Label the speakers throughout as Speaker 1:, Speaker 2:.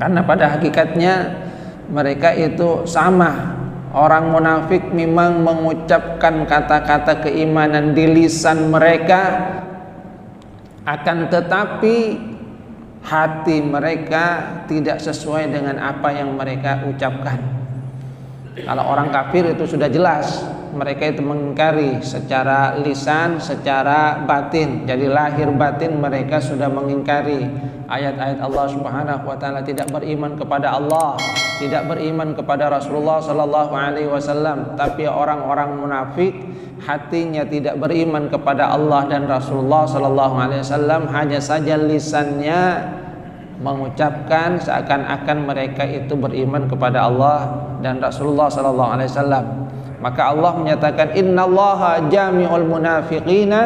Speaker 1: Karena pada hakikatnya mereka itu sama. Orang munafik memang mengucapkan kata-kata keimanan di lisan mereka, akan tetapi hati mereka tidak sesuai dengan apa yang mereka ucapkan. Kalau orang kafir itu sudah jelas, mereka itu mengingkari secara lisan, secara batin. Jadi lahir batin mereka sudah mengingkari ayat-ayat Allah Subhanahu wa taala, tidak beriman kepada Allah, tidak beriman kepada Rasulullah sallallahu alaihi wasallam. Tapi orang-orang munafik hatinya tidak beriman kepada Allah dan Rasulullah sallallahu alaihi wasallam, hanya saja lisannya mengucapkan seakan-akan mereka itu beriman kepada Allah dan Rasulullah sallallahu alaihi wasallam. Maka Allah menyatakan innallaha jami'ul munafiqina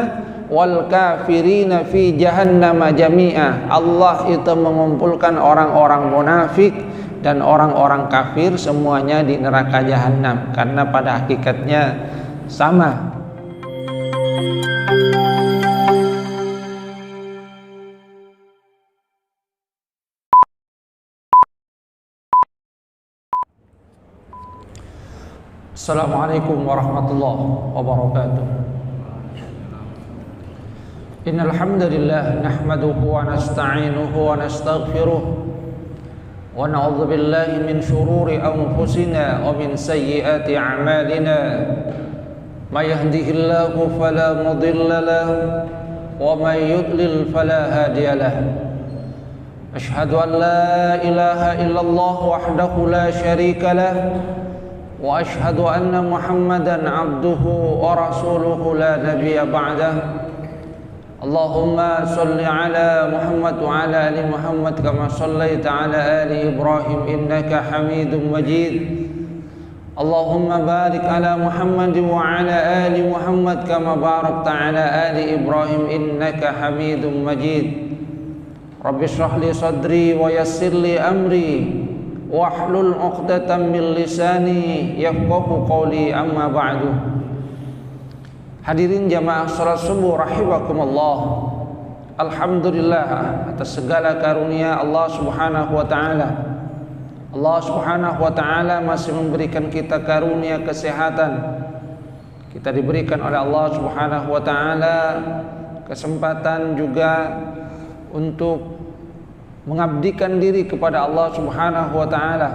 Speaker 1: wal kafirina fi jahannam jami'a. Allah itu mengumpulkan orang-orang munafik dan orang-orang kafir semuanya di neraka jahanam, karena pada hakikatnya sama. Assalamualaikum warahmatullahi wabarakatuh. Innal hamdalillah nahmaduhu wa nasta'inuhu wa nastaghfiruh wa na'udzu billahi min shururi anfusina wa min sayyiati a'malina. May yahdihillahu fala mudilla lahu wa may yudlil fala hadiya lahu. Ashhadu an la ilaha illallah wahdahu la syarika lahu wa ashhadu anna Muhammadan abduhu wa rasuluhu la nabiyya ba'dah. Allahumma salli ala Muhammad wa ala ali Muhammad kama sallaita ala ali Ibrahim innaka Hamidum Majid. Allahumma barik ala Muhammad wa ala ali Muhammad kama barakta ala ali Ibrahim innaka Hamidum Majid. Rabbi shrah li sadri wa yassir li amri wahlul 'uqdatam min lisani yafqahu qawli, amma ba'du. Hadirin jamaah salat subuh rahimakumullah. Alhamdulillah atas segala karunia Allah Subhanahu wa taala. Allah Subhanahu wa taala masih memberikan kita karunia kesehatan. Kita diberikan oleh Allah Subhanahu wa taala kesempatan juga untuk mengabdikan diri kepada Allah Subhanahu wa taala.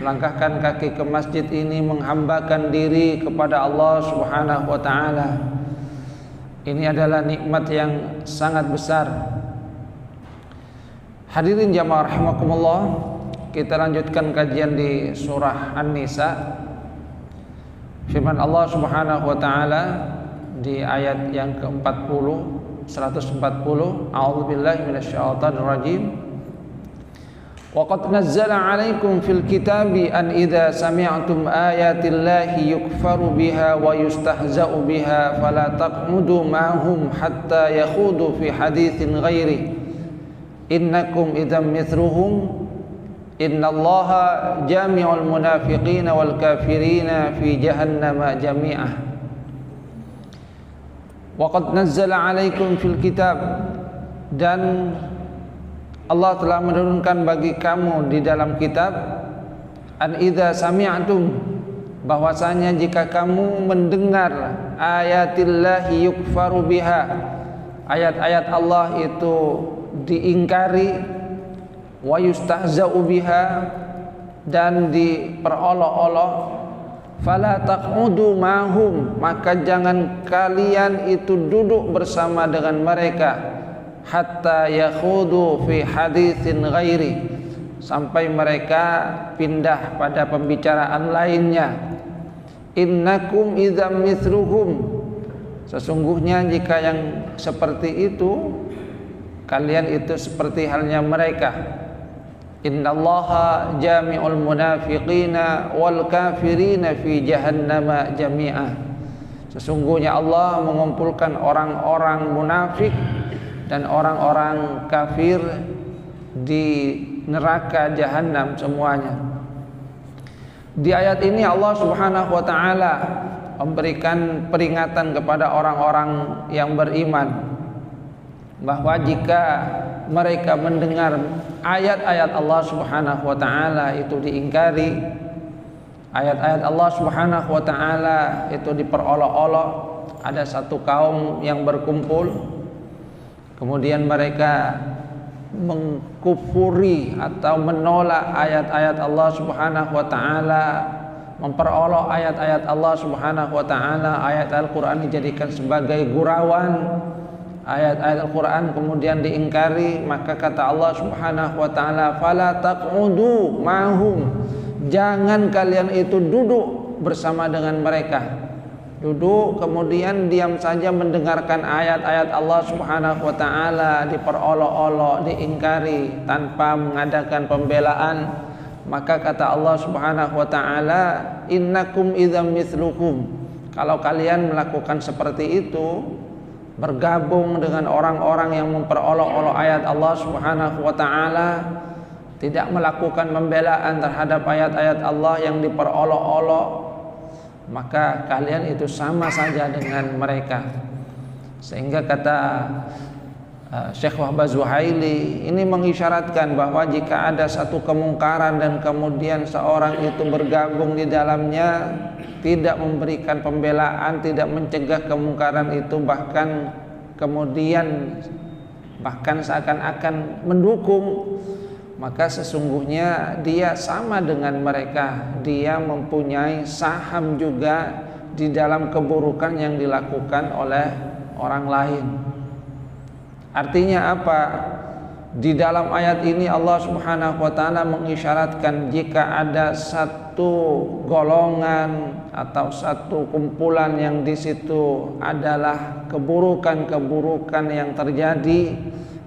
Speaker 1: Melangkahkan kaki ke masjid ini menghambakan diri kepada Allah Subhanahu wa taala. Ini adalah nikmat yang sangat besar. Hadirin jamaah rahimakumullah, kita lanjutkan kajian di surah An-Nisa. Firman Allah Subhanahu wa taala di ayat yang ke-40 140, a'udzubillahi minasyaitonir rajim. Wa qad nazzala 'alaikum fil kitabi an idza sami'tum ayatillahi yukfaru biha wa yustahza'u biha fala taq'udu ma'hum hatta yakhudu fi haditsin ghairi innakum idzam mithluhum innallaha jami'ul munafiqina wal kafirina fi jahannama jami'ah. Waqad nazzala 'alaikum fil kitab, dan Allah telah menurunkan bagi kamu di dalam kitab, an idza sami'tum, bahwasanya jika kamu mendengar ayatillahi yukfaru biha, ayat-ayat Allah itu diingkari, wa yustahza'u biha, dan diperolok-olok, fala taq'udu ma'hum, maka jangan kalian itu duduk bersama dengan mereka, hatta yakhudu fi haditsin ghairi, sampai mereka pindah pada pembicaraan lainnya. Innakum idzam mithluhum, sesungguhnya jika yang seperti itu, kalian itu seperti halnya mereka. Innallaha jami'ul munafiqina wal kafirina fi jahannama jami'ah. Sesungguhnya Allah mengumpulkan orang-orang munafik dan orang-orang kafir di neraka jahanam semuanya. Di ayat ini Allah Subhanahu wa taala memberikan peringatan kepada orang-orang yang beriman bahwa jika mereka mendengar ayat-ayat Allah Subhanahu wa taala itu diingkari, ayat-ayat Allah Subhanahu wa taala itu diperolok-olok. Ada satu kaum yang berkumpul, kemudian mereka mengkufuri atau menolak ayat-ayat Allah Subhanahu wa taala, memperolok ayat-ayat Allah Subhanahu wa taala. Ayat Al-Qur'an dijadikan sebagai gurauan, ayat-ayat Al-Qur'an kemudian diingkari. Maka kata Allah Subhanahu wa taala, fala taq'udu ma'hum, jangan kalian itu duduk bersama dengan mereka. Duduk kemudian diam saja mendengarkan ayat-ayat Allah Subhanahu wa taala diperolok-olok, diingkari tanpa mengadakan pembelaan. Maka kata Allah Subhanahu wa taala, innakum idzam mithlukum, kalau kalian melakukan seperti itu, bergabung dengan orang-orang yang memperolok-olok ayat Allah Subhanahu wa taala, tidak melakukan pembelaan terhadap ayat-ayat Allah yang diperolok-olok, maka kalian itu sama saja dengan mereka. Sehingga kata Syekh Wahbah Zuhaili ini mengisyaratkan bahwa jika ada satu kemungkaran dan kemudian seorang itu bergabung di dalamnya, tidak memberikan pembelaan, tidak mencegah kemungkaran itu, bahkan kemudian seakan-akan mendukung, maka sesungguhnya dia sama dengan mereka. Dia mempunyai saham juga di dalam keburukan yang dilakukan oleh orang lain. Artinya apa? Di dalam ayat ini Allah Subhanahu wa taala mengisyaratkan jika ada satu golongan atau satu kumpulan yang di situ adalah keburukan-keburukan yang terjadi,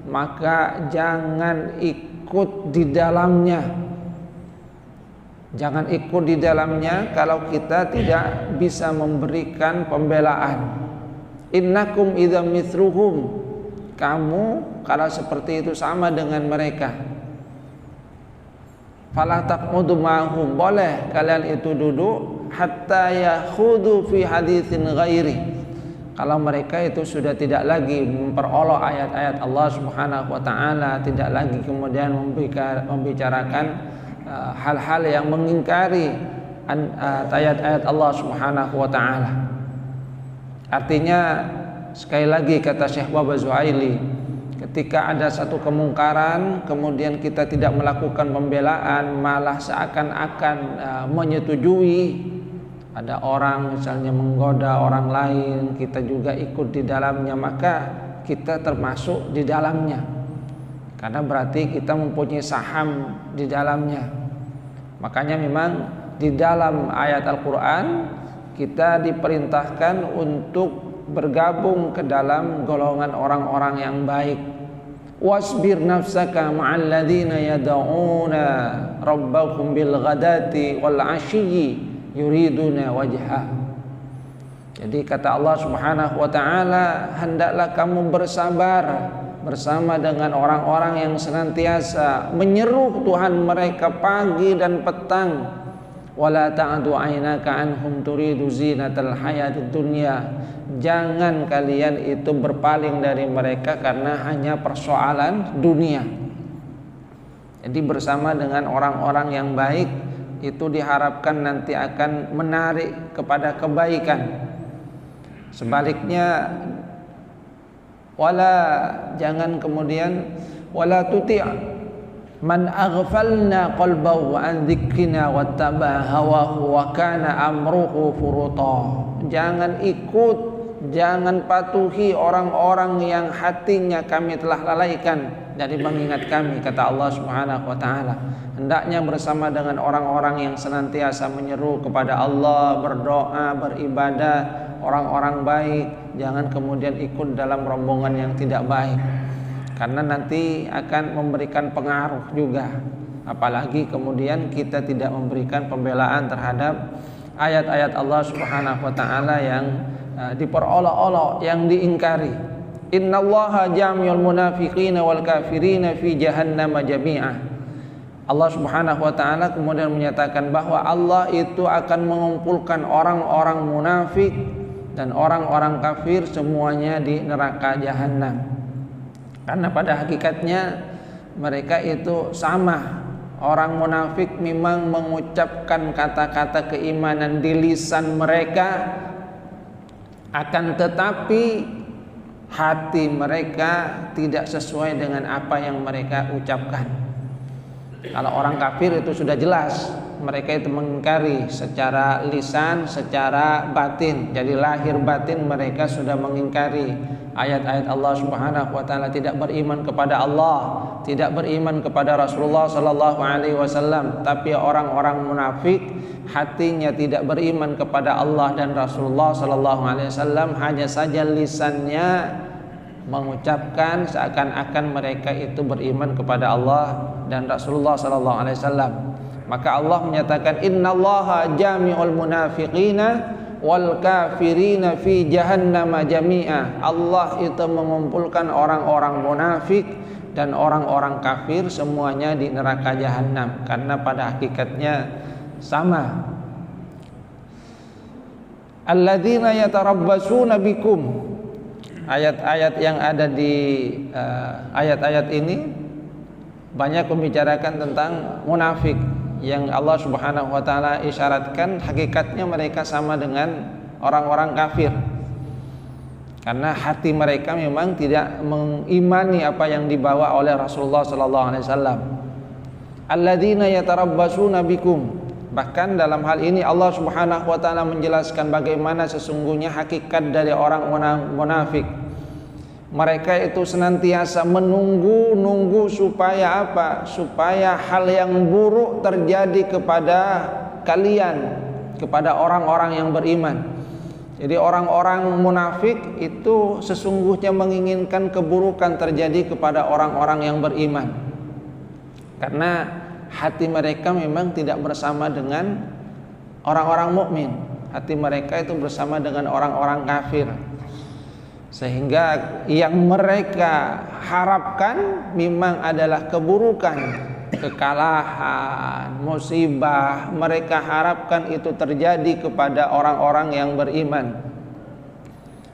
Speaker 1: maka jangan ikut di dalamnya. Jangan ikut di dalamnya kalau kita tidak bisa memberikan pembelaan. Innakum idzam mithluhum, kamu kalau seperti itu sama dengan mereka. Fala taq'udu ma'hum, boleh kalian itu duduk hatta yakhudu fi haditsin ghairi, kalau mereka itu sudah tidak lagi memperolok ayat-ayat Allah Subhanahu wa taala, tidak lagi kemudian membicarakan hal-hal yang mengingkari ayat-ayat Allah Subhanahu wa taala. Artinya sekali lagi kata Syekh Wahbah Zuhaili, ketika ada satu kemungkaran kemudian kita tidak melakukan pembelaan, malah seakan-akan menyetujui. Ada orang misalnya menggoda orang lain, kita juga ikut di dalamnya, maka kita termasuk di dalamnya, karena berarti kita mempunyai saham di dalamnya. Makanya memang di dalam ayat Al-Quran kita diperintahkan untuk bergabung ke dalam golongan orang-orang yang baik. Wasbir nafsaka ma'al ladzina yad'una rabbahum bil ghadati wal 'ashyi yuriduna wajhah. Jadi kata Allah Subhanahu wa taala, hendaklah kamu bersabar bersama dengan orang-orang yang senantiasa menyeru Tuhan mereka pagi dan petang. Wala ta'du 'ainaka anhum turidu zinatal hayatid dunya, jangan kalian itu berpaling dari mereka karena hanya persoalan dunia. Jadi bersama dengan orang-orang yang baik itu diharapkan nanti akan menarik kepada kebaikan. Sebaliknya jangan kemudian wala tuti' man aghfalna qalbahu an dzikrina wattaba hawahu wa kana amruhu furuta. Jangan ikut, jangan patuhi orang-orang yang hatinya kami telah lalaikan dari mengingat kami, kata Allah Subhanahu wa taala. Hendaknya bersama dengan orang-orang yang senantiasa menyeru kepada Allah, berdoa, beribadah, orang-orang baik. Jangan kemudian ikut dalam rombongan yang tidak baik, karena nanti akan memberikan pengaruh juga. Apalagi kemudian kita tidak memberikan pembelaan terhadap ayat-ayat Allah Subhanahu wa taala yang diperolok-olok, yang diingkari. Innallaha jami'ul munafiqina wal kafirina fi jahannam jami'ah. Allah Subhanahu wa taala kemudian menyatakan bahwa Allah itu akan mengumpulkan orang-orang munafik dan orang-orang kafir semuanya di neraka jahanam. Karena pada hakikatnya mereka itu sama. Orang munafik memang mengucapkan kata-kata keimanan di lisan mereka, akan tetapi hati mereka tidak sesuai dengan apa yang mereka ucapkan. Kalau orang kafir itu sudah jelas, mereka itu mengingkari secara lisan, secara batin. Jadi lahir batin mereka sudah mengingkari ayat-ayat Allah Subhanahu wa taala, tidak beriman kepada Allah, tidak beriman kepada Rasulullah sallallahu alaihi wasallam. Tapi orang-orang munafik hatinya tidak beriman kepada Allah dan Rasulullah sallallahu alaihi wasallam, hanya saja lisannya mengucapkan seakan-akan mereka itu beriman kepada Allah dan Rasulullah sallallahu alaihi wasallam. Maka Allah menyatakan innallaha jami'ul munafiqina wal kafirina fi jahannam jami'a. Allah itu mengumpulkan orang-orang munafik dan orang-orang kafir semuanya di neraka jahanam, karena pada hakikatnya sama. Alladzina yatarabbasuna bikum. Ayat-ayat yang ada di ayat-ayat ini banyak membicarakan tentang munafik yang Allah Subhanahu wa taala isyaratkan hakikatnya mereka sama dengan orang-orang kafir. Karena hati mereka memang tidak mengimani apa yang dibawa oleh Rasulullah sallallahu alaihi wasallam. Alladzina yatarabbasuna bikum. Bahkan dalam hal ini Allah Subhanahu wa taala menjelaskan bagaimana sesungguhnya hakikat dari orang munafik. Mereka itu senantiasa menunggu supaya apa? Supaya hal yang buruk terjadi kepada kalian, kepada orang-orang yang beriman. Jadi orang-orang munafik itu sesungguhnya menginginkan keburukan terjadi kepada orang-orang yang beriman. Karena hati mereka memang tidak bersama dengan orang-orang mukmin. Hati mereka itu bersama dengan orang-orang kafir. Sehingga yang mereka harapkan memang adalah keburukan, kekalahan, musibah. Mereka harapkan itu terjadi kepada orang-orang yang beriman.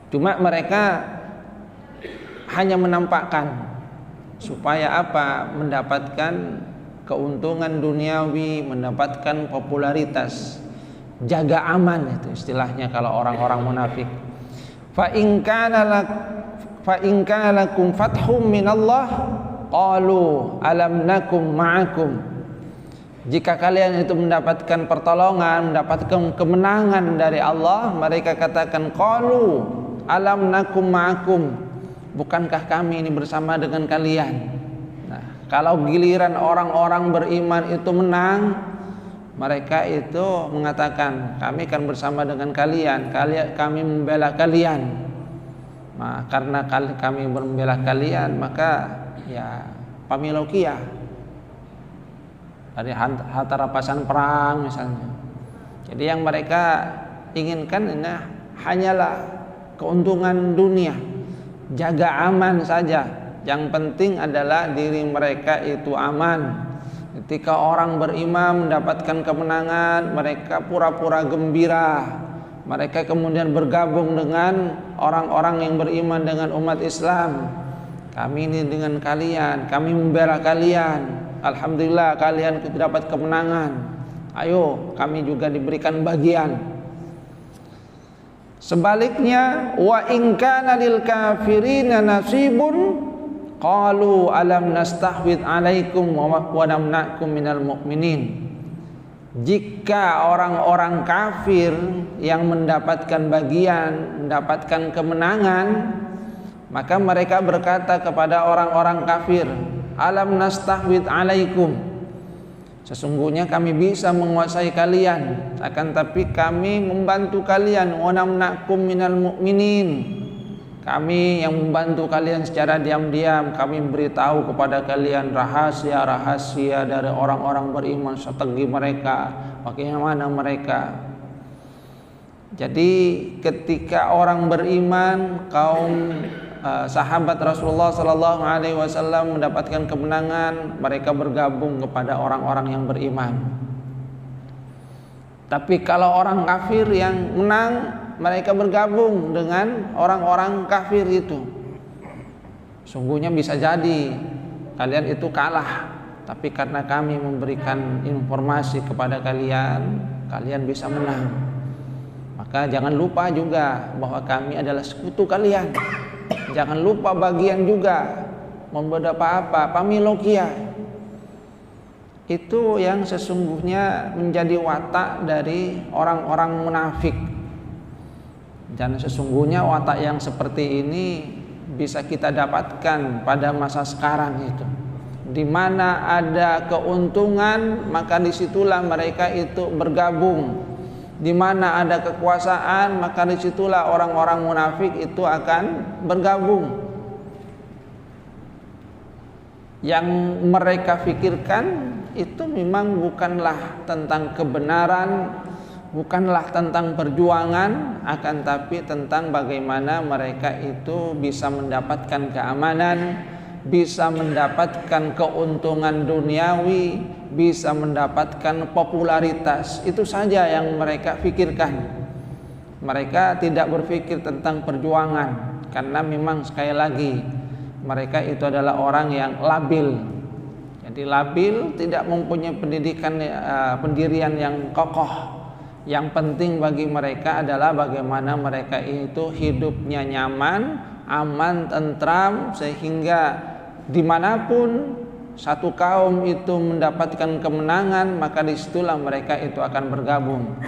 Speaker 1: Cuma mereka hanya menampakkan supaya apa? Mendapatkan keuntungan duniawi, mendapatkan popularitas, jaga aman, itu istilahnya kalau orang-orang munafik. Fa in kana lakum fathum minallah qalu alam nakum ma'akum. Jika kalian itu mendapatkan pertolongan, mendapatkan kemenangan dari Allah, mereka katakan qalu alam nakum ma'akum, bukankah kami ini bersama dengan kalian? Kalau giliran orang-orang beriman itu menang, mereka itu mengatakan kami akan bersama dengan kalian, kami membela kalian. Nah, karena kami membela kalian, maka ya pamilokia dari harta rampasan perang misalnya. Jadi yang mereka inginkan ini hanyalah keuntungan dunia, jaga aman saja. Yang penting adalah diri mereka itu aman. Ketika orang beriman mendapatkan kemenangan, mereka pura-pura gembira. Mereka kemudian bergabung dengan orang-orang yang beriman dengan umat Islam. Kami ini dengan kalian, kami membela kalian. Alhamdulillah kalian dapat kemenangan. Ayo, kami juga diberikan bagian. Sebaliknya, wa in kana lil kafirina nasibun qalu alam nastahwid alaikum wa namna'kum minal mu'minin. Jika orang-orang kafir yang mendapatkan bagian, mendapatkan kemenangan, maka mereka berkata kepada orang-orang kafir, alam nastahwid alaikum, sesungguhnya kami bisa menguasai kalian, akan tapi kami membantu kalian, wa namna'kum minal mu'minin, kami yang membantu kalian secara diam-diam. Kami beritahu kepada kalian rahasia-rahasia dari orang-orang beriman, strategi mereka, bagaimana mereka. Jadi ketika orang beriman, kaum sahabat Rasulullah sallallahu alaihi wasallam mendapatkan kemenangan, mereka bergabung kepada orang-orang yang beriman. Tapi kalau orang kafir yang menang, mereka bergabung dengan orang-orang kafir itu. Sungguhnya bisa jadi kalian itu kalah, tapi karena kami memberikan informasi kepada kalian, kalian bisa menang. Maka jangan lupa juga bahwa kami adalah sekutu kalian. Jangan lupa bagian juga membuat apa-apa pamilokia. Itu yang sesungguhnya menjadi watak dari orang-orang munafik. Dan sesungguhnya watak yang seperti ini bisa kita dapatkan pada masa sekarang itu. Di mana ada keuntungan, maka disitulah mereka itu bergabung. Di mana ada kekuasaan, maka disitulah orang-orang munafik itu akan bergabung. Yang mereka pikirkan itu memang bukanlah tentang kebenaran, bukanlah tentang perjuangan, akan tapi tentang bagaimana mereka itu bisa mendapatkan keamanan, bisa mendapatkan keuntungan duniawi, bisa mendapatkan popularitas. Itu saja yang mereka pikirkan. Mereka tidak berpikir tentang perjuangan, karena memang sekali lagi mereka itu adalah orang yang labil. Jadi labil, tidak mempunyai pendirian yang kokoh. Yang penting bagi mereka adalah bagaimana mereka itu hidupnya nyaman, aman, tentram, sehingga dimanapun satu kaum itu mendapatkan kemenangan, maka disitulah mereka itu akan bergabung.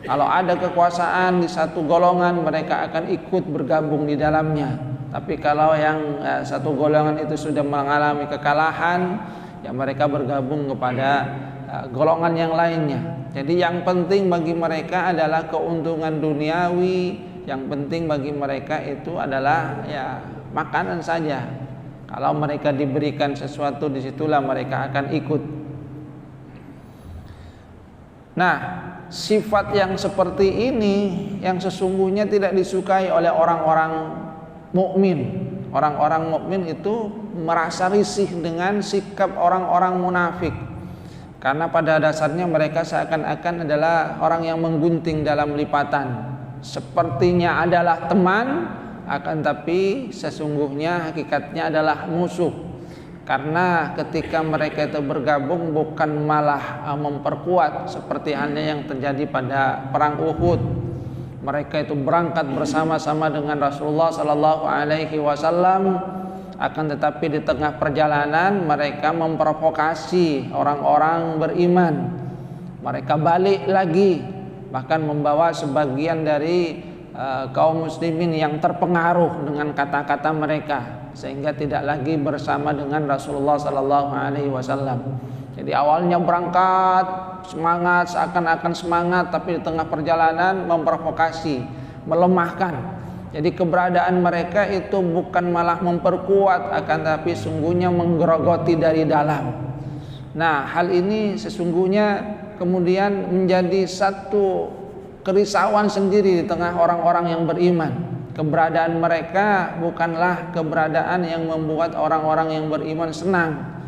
Speaker 1: Kalau ada kekuasaan di satu golongan, mereka akan ikut bergabung di dalamnya. Tapi kalau yang satu golongan itu sudah mengalami kekalahan, ya mereka bergabung kepada golongan yang lainnya. Jadi yang penting bagi mereka adalah keuntungan duniawi. Yang penting bagi mereka itu adalah ya makanan saja. Kalau mereka diberikan sesuatu, disitulah mereka akan ikut. Nah, sifat yang seperti ini yang sesungguhnya tidak disukai oleh orang-orang mukmin. Orang-orang mukmin itu merasa risih dengan sikap orang-orang munafik. Karena pada dasarnya mereka seakan-akan adalah orang yang menggunting dalam lipatan. Sepertinya adalah teman, akan tapi sesungguhnya hakikatnya adalah musuh. Karena ketika mereka itu bergabung bukan malah memperkuat seperti halnya yang terjadi pada perang Uhud. Mereka itu berangkat bersama-sama dengan Rasulullah sallallahu alaihi wasallam, akan tetapi di tengah perjalanan mereka memprovokasi orang-orang beriman. Mereka balik lagi, bahkan membawa sebagian dari kaum muslimin yang terpengaruh dengan kata-kata mereka, sehingga tidak lagi bersama dengan Rasulullah sallallahu alaihi wasallam. Jadi awalnya berangkat semangat, seakan-akan semangat, tapi di tengah perjalanan memprovokasi, melemahkan. Jadi keberadaan mereka itu bukan malah memperkuat, akan tapi sungguhnya menggerogoti dari dalam. Nah, hal ini sesungguhnya kemudian menjadi satu kerisauan sendiri di tengah orang-orang yang beriman. Keberadaan mereka bukanlah keberadaan yang membuat orang-orang yang beriman senang,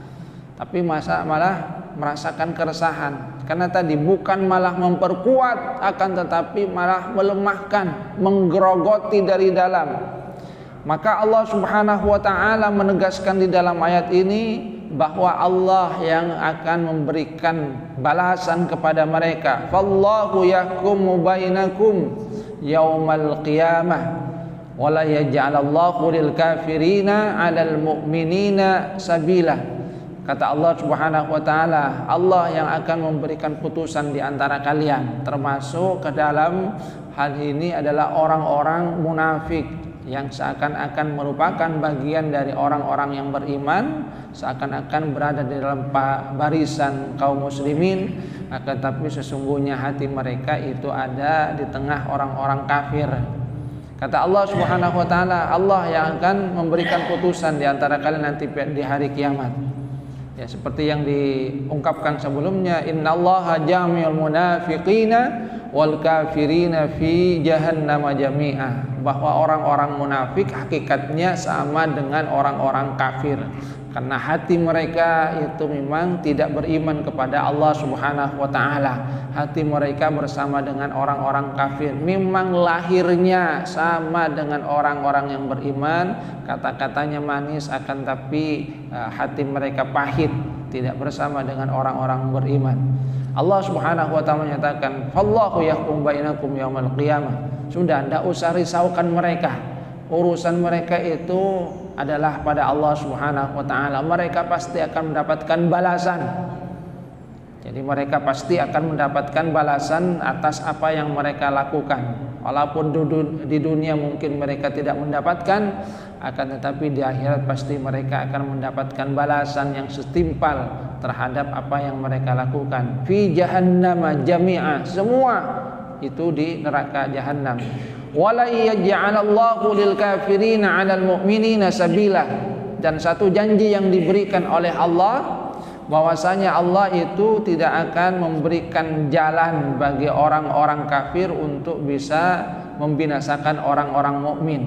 Speaker 1: tapi malah merasakan keresahan. Karena tadi bukan malah memperkuat, akan tetapi malah melemahkan, menggerogoti dari dalam. Maka Allah Subhanahu wa taala menegaskan di dalam ayat ini bahwa Allah yang akan memberikan balasan kepada mereka. Fallahu yahkumu bainakum yaumal qiyamah wa la yaj'alallahu lil kafirina 'alal mu'minina sabila. Kata Allah Subhanahu wa taala, Allah yang akan memberikan putusan di antara kalian, termasuk ke dalam hal ini adalah orang-orang munafik yang seakan-akan merupakan bagian dari orang-orang yang beriman, seakan-akan berada di dalam barisan kaum muslimin, akan tapi sesungguhnya hati mereka itu ada di tengah orang-orang kafir. Kata Allah Subhanahu wa taala, Allah yang akan memberikan putusan di antara kalian nanti di hari kiamat. Ya, seperti yang diungkapkan sebelumnya, innallaha jami'ul munafiqina wal kafirina fi jahannam jami'a, bahwa orang-orang munafik hakikatnya sama dengan orang-orang kafir, karena hati mereka itu memang tidak beriman kepada Allah Subhanahu wa taala. Hati mereka bersama dengan orang-orang kafir, memang lahirnya sama dengan orang-orang yang beriman, kata-katanya manis akan tapi hati mereka pahit, tidak bersama dengan orang-orang beriman. Allah Subhanahu wa taala menyatakan, "Fallahu yahkum bainakum yaumal qiyamah." Sudah, tidak usah risaukan mereka. Urusan mereka itu adalah pada Allah Subhanahu wa taala. Mereka pasti akan mendapatkan balasan. Jadi mereka pasti akan mendapatkan balasan atas apa yang mereka lakukan. Walaupun di dunia mungkin mereka tidak mendapatkan, akan tetapi di akhirat pasti mereka akan mendapatkan balasan yang setimpal terhadap apa yang mereka lakukan. Fi jahannam jami'a, semua itu di neraka jahanam. Wala yaj'alallahu lil kafirina 'alal mu'minina sabila, dan satu janji yang diberikan oleh Allah bahwasanya Allah itu tidak akan memberikan jalan bagi orang-orang kafir untuk bisa membinasakan orang-orang mukmin.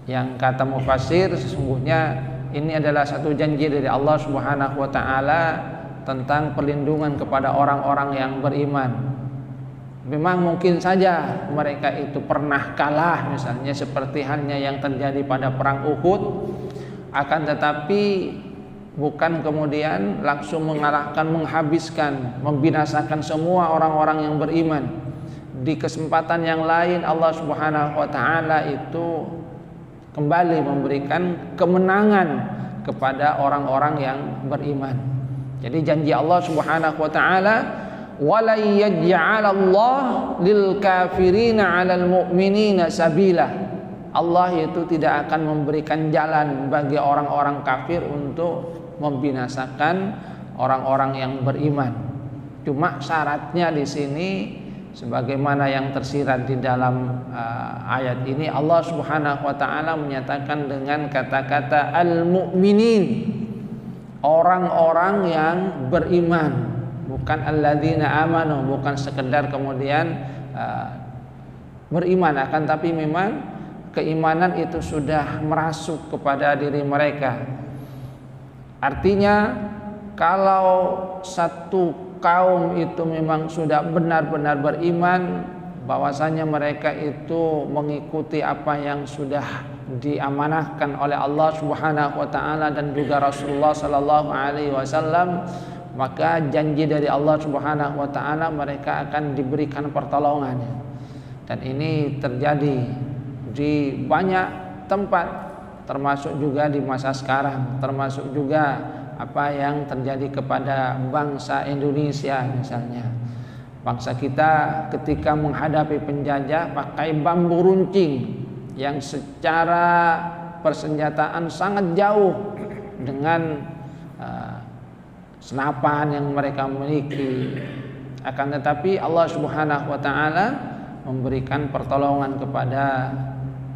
Speaker 1: Yang kata mufassir, sesungguhnya ini adalah satu janji dari Allah Subhanahu wa taala tentang perlindungan kepada orang-orang yang beriman. Memang mungkin saja mereka itu pernah kalah, misalnya seperti halnya yang terjadi pada perang Uhud, akan tetapi bukan kemudian langsung mengalahkan, menghabiskan, membinasakan semua orang-orang yang beriman. Di kesempatan yang lain Allah Subhanahu wa taala itu kembali memberikan kemenangan kepada orang-orang yang beriman. Jadi janji Allah Subhanahu wa taala, wala yaj'alallahu lil kafirina 'alal mu'minina sabila. Allah itu tidak akan memberikan jalan bagi orang-orang kafir untuk membinasakan orang-orang yang beriman. Cuma syaratnya di sini sebagaimana yang tersirat di dalam ayat ini, Allah Subhanahu wa taala menyatakan dengan kata-kata al-mu'minin, orang-orang yang beriman, bukan alladzina amanu, bukan sekedar kemudian beriman, akan tapi memang keimanan itu sudah merasuk kepada diri mereka. Artinya kalau satu kaum itu memang sudah benar-benar beriman, bahwasanya mereka itu mengikuti apa yang sudah diamanahkan oleh Allah Subhanahu wa taala dan juga Rasulullah sallallahu alaihi wasallam, maka janji dari Allah Subhanahu wa taala mereka akan diberikan pertolongan. Dan ini terjadi di banyak tempat, termasuk juga di masa sekarang, termasuk juga apa yang terjadi kepada bangsa Indonesia misalnya. Bangsa kita ketika menghadapi penjajah pakai bambu runcing yang secara persenjataan sangat jauh dengan senapan yang mereka miliki. Akan tetapi Allah Subhanahu wa taala memberikan pertolongan kepada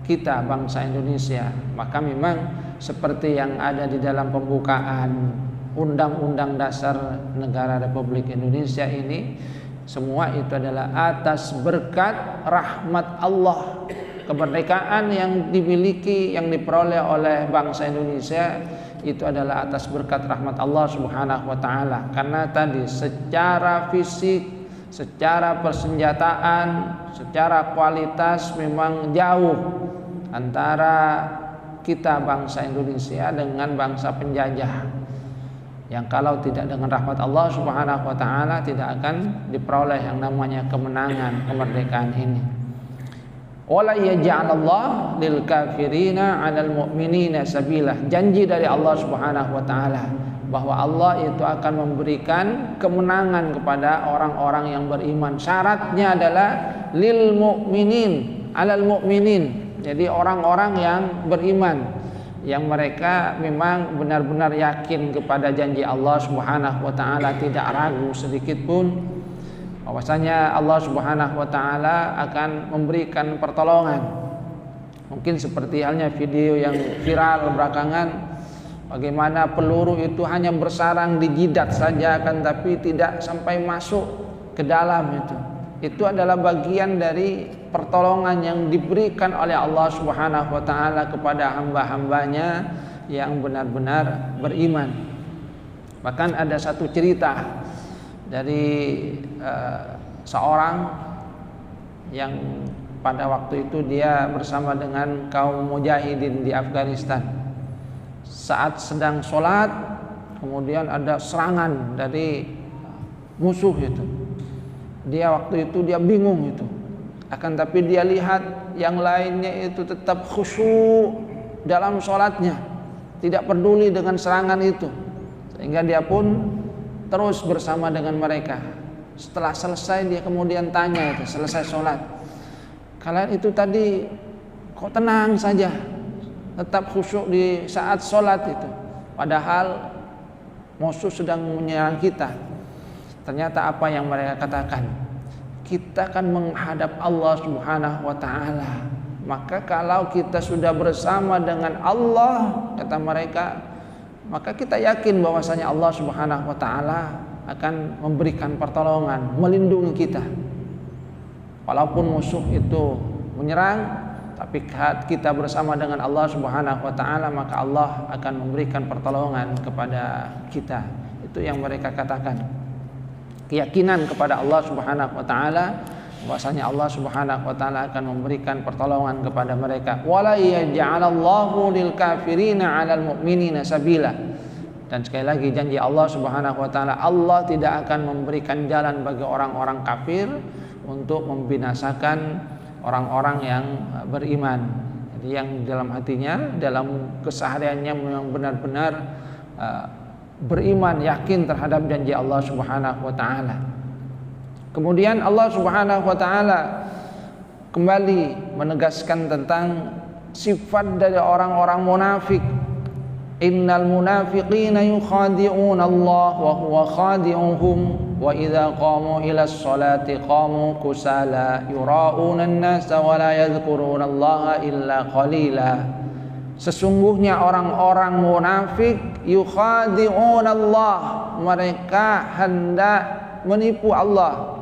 Speaker 1: kita bangsa Indonesia. Maka memang seperti yang ada di dalam pembukaan Undang-Undang Dasar Negara Republik Indonesia ini, semua itu adalah atas berkat rahmat Allah. Kemerdekaan yang dimiliki, yang diperoleh oleh bangsa Indonesia itu adalah atas berkat rahmat Allah Subhanahu wa taala. Karena tadi secara fisik, secara persenjataan, secara kualitas memang jauh antara kita bangsa Indonesia dengan bangsa penjajah, yang kalau tidak dengan rahmat Allah Subhanahu wa taala tidak akan diperoleh yang namanya kemenangan kemerdekaan ini. Wala yaj'alallahu lil kafirina 'alal mu'minina sabila. Janji dari Allah Subhanahu wa taala bahwa Allah itu akan memberikan kemenangan kepada orang-orang yang beriman. Syaratnya adalah lil mu'minin, 'alal mu'minin. Jadi orang-orang yang beriman, yang mereka memang benar-benar yakin kepada janji Allah Subhanahu wa taala, tidak ragu sedikit pun bahwasanya Allah Subhanahu wa taala akan memberikan pertolongan. Mungkin seperti halnya video yang viral belakangan, bagaimana peluru itu hanya bersarang di jidat saja, kan tapi tidak sampai masuk ke dalam itu. itu adalah bagian dari pertolongan yang diberikan oleh Allah Subhanahu wa taala kepada hamba-hambanya yang benar-benar beriman. Bahkan ada satu cerita dari seorang yang pada waktu itu dia bersama dengan kaum mujahidin di Afghanistan. Saat sedang sholat, kemudian ada serangan dari musuh itu. Dia waktu itu dia bingung itu. Akan tapi dia lihat yang lainnya itu tetap khusyuk dalam sholatnya, tidak peduli dengan serangan itu, sehingga dia pun terus bersama dengan mereka. Setelah selesai dia kemudian tanya itu, selesai sholat, kalian itu tadi kok tenang saja, tetap khusyuk di saat sholat itu, padahal musuh sedang menyerang kita. Ternyata apa yang mereka katakan, kita akan menghadap Allah Subhanahu wa taala. Maka kalau kita sudah bersama dengan Allah, kata mereka, maka kita yakin bahwasanya Allah Subhanahu wa taala akan memberikan pertolongan, melindungi kita. Walaupun musuh itu menyerang, tapi kita bersama dengan Allah Subhanahu wa taala, maka Allah akan memberikan pertolongan kepada kita. Itu yang mereka katakan. Keyakinan kepada Allah Subhanahu wa taala, bahwasanya Allah Subhanahu wa taala akan memberikan pertolongan kepada mereka. Wala yaj'alallahu lil kafirina 'alal mu'minina sabila. Dan sekali lagi janji Allah Subhanahu wa taala, Allah tidak akan memberikan jalan bagi orang-orang kafir untuk membinasakan orang-orang yang beriman. Jadi yang dalam hatinya, dalam kesehariannya memang benar-benar beriman, yakin terhadap janji Allah Subhanahu wa taala. Kemudian Allah Subhanahu wa taala kembali menegaskan tentang sifat dari orang-orang munafik. Innal munafiqina yukhadi'una Allah wa huwa khadi'uhum wa idza qamu ila sholati qamu kusala yura'una an-nasa wa la yadhkuruna Allah illa qalila. Sesungguhnya orang-orang munafik yukhadi'un Allah, mereka hendak menipu Allah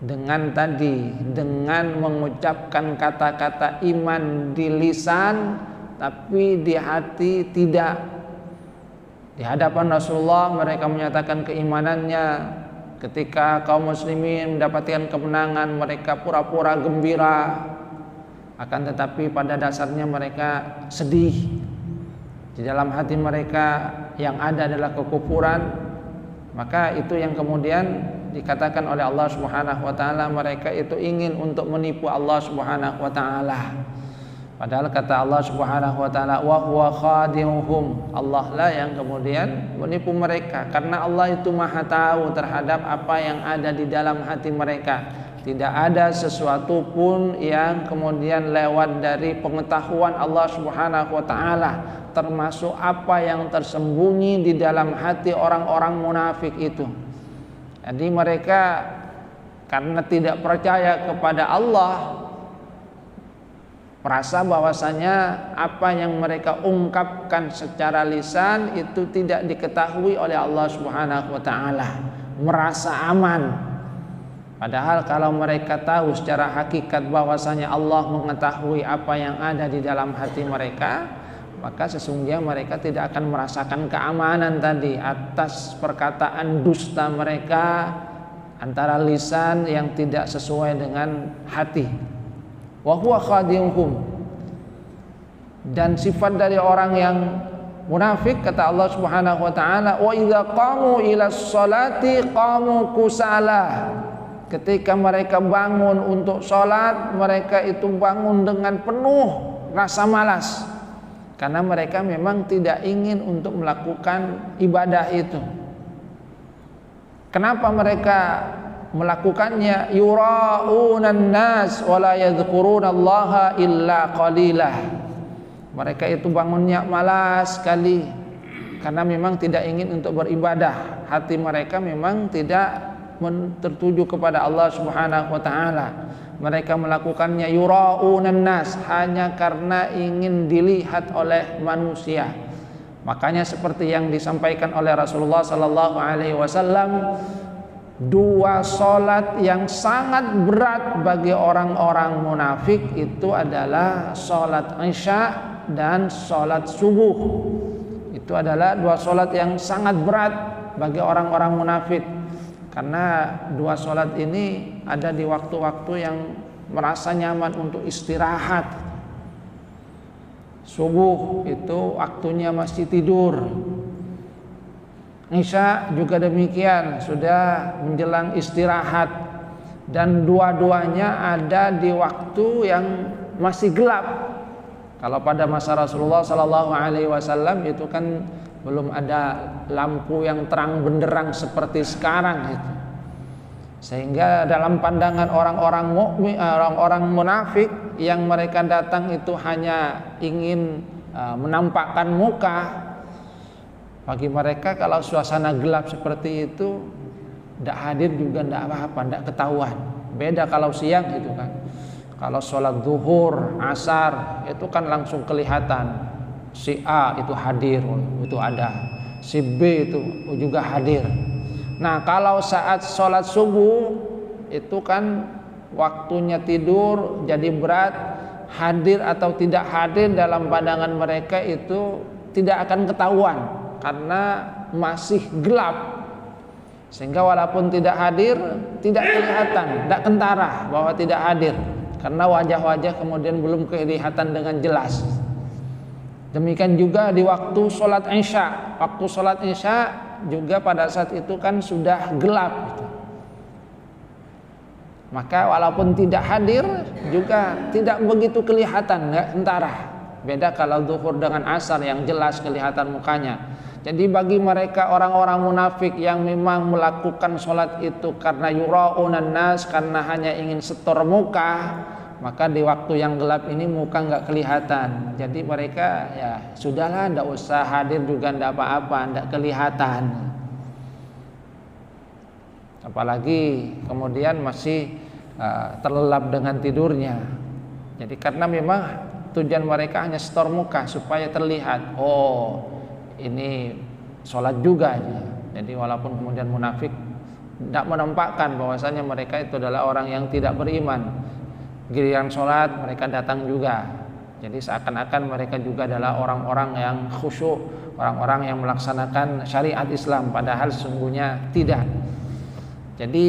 Speaker 1: dengan mengucapkan kata-kata iman di lisan, tapi di hati tidak. Di hadapan Rasulullah mereka menyatakan keimanannya, ketika kaum muslimin mendapatkan kemenangan mereka pura-pura gembira, akan tetapi pada dasarnya mereka sedih. Di dalam hati mereka yang ada adalah kekufuran. Maka itu yang kemudian dikatakan oleh Allah Subhanahu wa taala, mereka itu ingin untuk menipu Allah Subhanahu wa taala. Padahal kata Allah Subhanahu wa taala, wa huwa khadi'uhum, Allah lah yang kemudian menipu mereka, karena Allah itu Maha tahu terhadap apa yang ada di dalam hati mereka. Tidak ada sesuatu pun yang kemudian lewat dari pengetahuan Allah Subhanahu wa taala, termasuk apa yang tersembunyi di dalam hati orang-orang munafik itu. Jadi mereka karena tidak percaya kepada Allah, merasa bahwasanya apa yang mereka ungkapkan secara lisan itu tidak diketahui oleh Allah Subhanahu wa taala, merasa aman. Padahal kalau mereka tahu secara hakikat bahwasanya Allah mengetahui apa yang ada di dalam hati mereka, maka sesungguhnya mereka tidak akan merasakan keamanan tadi atas perkataan dusta mereka antara lisan yang tidak sesuai dengan hati. Wa huwa khadi'uhum. Dan sifat dari orang yang munafik, kata Allah Subhanahu wa taala, wa idza qamu ila sholati qamu kusala. Ketika mereka bangun untuk sholat, mereka itu bangun dengan penuh rasa malas, karena mereka memang tidak ingin untuk melakukan ibadah itu. Kenapa mereka melakukannya? Yura'unan nas wa la yadhkurunallaha illa qalilah. Mereka itu bangunnya malas sekali, karena memang tidak ingin untuk beribadah. Hati mereka memang tidak tertuju kepada Allah Subhanahu wa taala. Mereka melakukannya yura'unan nas, hanya karena ingin dilihat oleh manusia. Makanya seperti yang disampaikan oleh Rasulullah sallallahu alaihi wasallam, Dua solat yang sangat berat bagi orang-orang munafik itu adalah solat Isya dan solat subuh. Itu adalah dua solat yang sangat berat bagi orang-orang munafik, karena dua solat ini ada di waktu-waktu yang merasa nyaman untuk istirahat. Subuh itu waktunya masih tidur. Isya juga demikian, sudah menjelang istirahat, dan dua-duanya ada di waktu yang masih gelap. Kalau pada masa Rasulullah Sallallahu Alaihi Wasallam itu kan belum ada lampu yang terang benderang seperti sekarang itu, sehingga dalam pandangan orang-orang mukmin, orang-orang munafik yang mereka datang itu hanya ingin menampakkan muka. Bagi mereka kalau suasana gelap seperti itu, tidak hadir juga tidak apa-apa, tidak ketahuan. Beda kalau siang itu kan. Kalau sholat zuhur, asar itu kan langsung kelihatan. Si A itu hadir, itu ada. Si B itu juga hadir. Nah kalau saat sholat subuh itu kan waktunya tidur jadi berat. Hadir atau tidak hadir dalam pandangan mereka itu tidak akan ketahuan, karena masih gelap, sehingga walaupun tidak hadir tidak kelihatan, tidak kentara bahwa tidak hadir, karena wajah-wajah kemudian belum kelihatan dengan jelas. Demikian juga di waktu sholat Isya. Waktu sholat Isya juga pada saat itu kan sudah gelap gitu. Maka walaupun tidak hadir juga tidak begitu kelihatan, nggak kentara. Beda kalau zuhur dengan asar yang jelas kelihatan mukanya. Jadi bagi mereka orang-orang munafik yang memang melakukan sholat itu karena yura'unan nas, karena hanya ingin setor muka, maka di waktu yang gelap ini muka nggak kelihatan. Jadi mereka ya sudahlah, nggak usah hadir juga nggak apa-apa, nggak kelihatan. Apalagi kemudian masih terlelap dengan tidurnya. Jadi karena memang tujuan mereka hanya setor muka supaya terlihat, oh ini sholat juga. Jadi walaupun kemudian munafik tidak menampakkan bahwasanya mereka itu adalah orang yang tidak beriman, giliran sholat mereka datang juga. Jadi seakan-akan mereka juga adalah orang-orang yang khusyuk, orang-orang yang melaksanakan syariat Islam, padahal sesungguhnya tidak. Jadi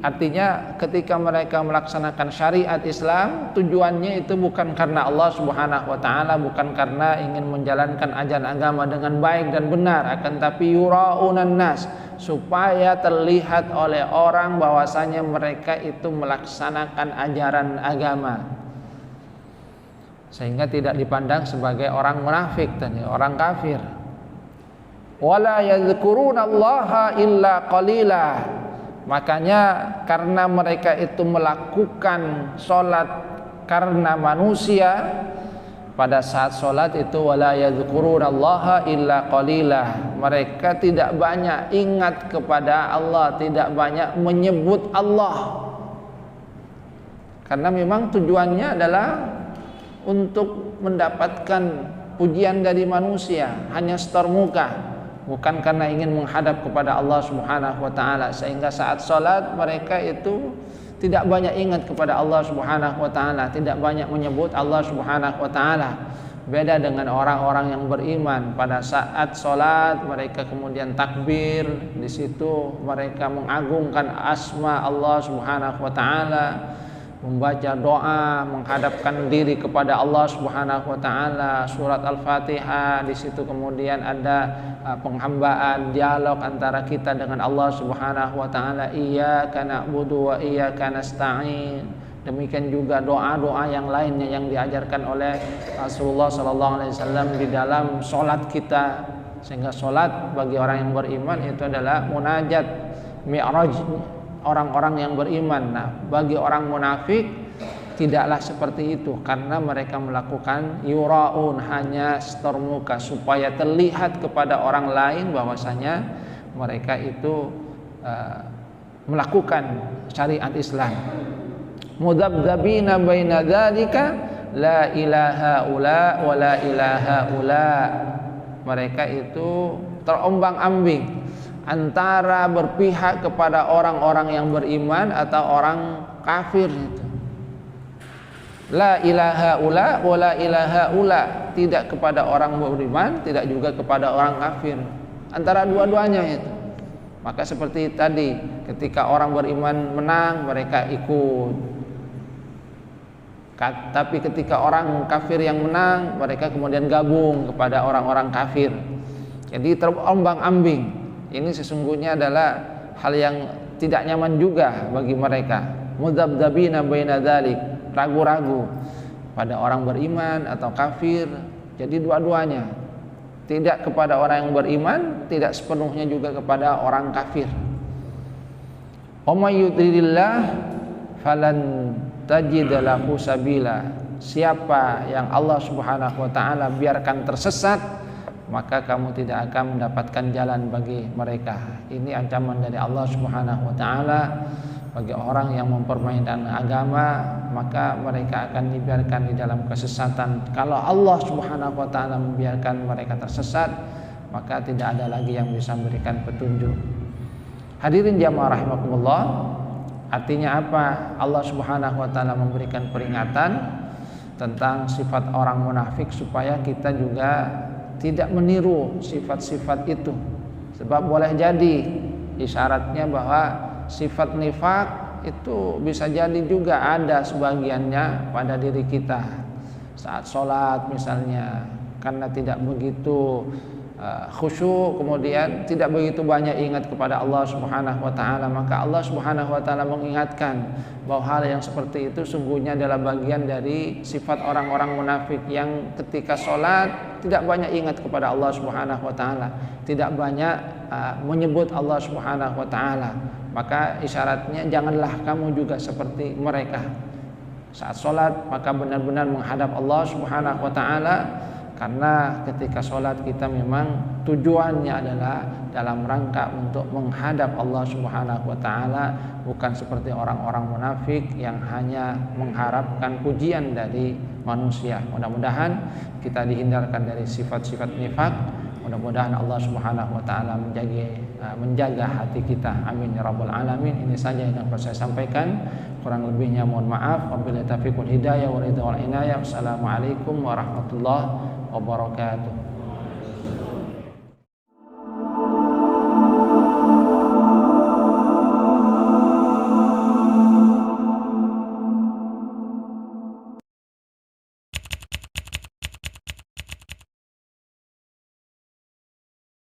Speaker 1: artinya ketika mereka melaksanakan syariat Islam, tujuannya itu bukan karena Allah Subhanahu wa taala, bukan karena ingin menjalankan ajaran agama dengan baik dan benar, akan tapi yura'unan nas, supaya terlihat oleh orang bahwasanya mereka itu melaksanakan ajaran agama, sehingga tidak dipandang sebagai orang munafik dan orang kafir. Wala yadhkurunallaha illa qalila. Makanya karena mereka itu melakukan sholat karena manusia, pada saat sholat itu wala yadhkurunallaha illa qalilah, mereka tidak banyak ingat kepada Allah, tidak banyak menyebut Allah, karena memang tujuannya adalah untuk mendapatkan pujian dari manusia, hanya setor muka, bukan karena ingin menghadap kepada Allah Subhanahu wa taala, sehingga saat sholat mereka itu tidak banyak ingat kepada Allah Subhanahu wa taala, tidak banyak menyebut Allah Subhanahu wa taala. Beda dengan orang-orang yang beriman, pada saat sholat mereka kemudian takbir, di situ mereka mengagungkan asma Allah Subhanahu wa taala, membaca doa, menghadapkan diri kepada Allah Subhanahu wa taala, surat Al-Fatihah, di situ kemudian ada penghambaan, dialog antara kita dengan Allah Subhanahu wa taala, iyyaka na'budu wa iyyaka nasta'in. Demikian juga doa-doa yang lainnya yang diajarkan oleh Rasulullah sallallahu alaihi wasallam di dalam salat kita, sehingga salat bagi orang yang beriman itu adalah munajat, mi'raj orang-orang yang beriman. Nah, bagi orang munafik tidaklah seperti itu, karena mereka melakukan yura'un, hanya setor muka supaya terlihat kepada orang lain bahwasanya mereka itu melakukan syariat Islam. Mudzabdzabina baina dzalika la ilaha ula wa la ilaha ula. Mereka itu terombang-ambing antara berpihak kepada orang-orang yang beriman atau orang kafir itu. La ilaha ula wa la ilaha ula, tidak kepada orang beriman, tidak juga kepada orang kafir, antara dua-duanya itu. Maka seperti tadi, ketika orang beriman menang mereka ikut, tapi ketika orang kafir yang menang mereka kemudian gabung kepada orang-orang kafir. Jadi terombang-ambing. Ini sesungguhnya adalah hal yang tidak nyaman juga bagi mereka. Mudzabdzabina baina dzalik, ragu-ragu pada orang beriman atau kafir. Jadi dua-duanya, tidak kepada orang yang beriman, tidak sepenuhnya juga kepada orang kafir. Wa may yudlilillah falan tajid lahu sabila. Siapa yang Allah Subhanahu wa taala biarkan tersesat, maka kamu tidak akan mendapatkan jalan bagi mereka. Ini ancaman dari Allah Subhanahu wa taala bagi orang yang mempermainkan agama, maka mereka akan dibiarkan di dalam kesesatan. Kalau Allah Subhanahu wa taala membiarkan mereka tersesat, maka tidak ada lagi yang bisa memberikan petunjuk. Hadirin jamaah rahimakumullah, artinya apa? Allah Subhanahu wa taala memberikan peringatan tentang sifat orang munafik supaya kita juga tidak meniru sifat-sifat itu. Sebab boleh jadi isyaratnya bahwa sifat nifak itu bisa jadi juga ada sebagiannya pada diri kita. Saat sholat misalnya, karena tidak begitu khusyuk, kemudian tidak begitu banyak ingat kepada Allah Subhanahu wa taala, maka Allah Subhanahu wa taala mengingatkan bahwa hal yang seperti itu sungguhnya adalah bagian dari sifat orang-orang munafik yang ketika sholat tidak banyak ingat kepada Allah Subhanahu wa taala, tidak banyak menyebut Allah Subhanahu wa taala. Maka isyaratnya janganlah kamu juga seperti mereka. Saat sholat maka benar-benar menghadap Allah Subhanahu wa taala, karena ketika sholat kita memang tujuannya adalah dalam rangka untuk menghadap Allah Subhanahu wa taala, bukan seperti orang-orang munafik yang hanya mengharapkan pujian dari manusia. Mudah-mudahan kita dihindarkan dari sifat-sifat nifak. Mudah-mudahan Allah Subhanahu wa taala menjaga hati kita. Amin ya rabbal alamin. Ini saja yang dapat saya sampaikan. Kurang lebihnya mohon maaf. Wabillahi taufiq wal hidayah wal ridha wal inayah. Wassalamualaikum warahmatullahi wabarakatuh.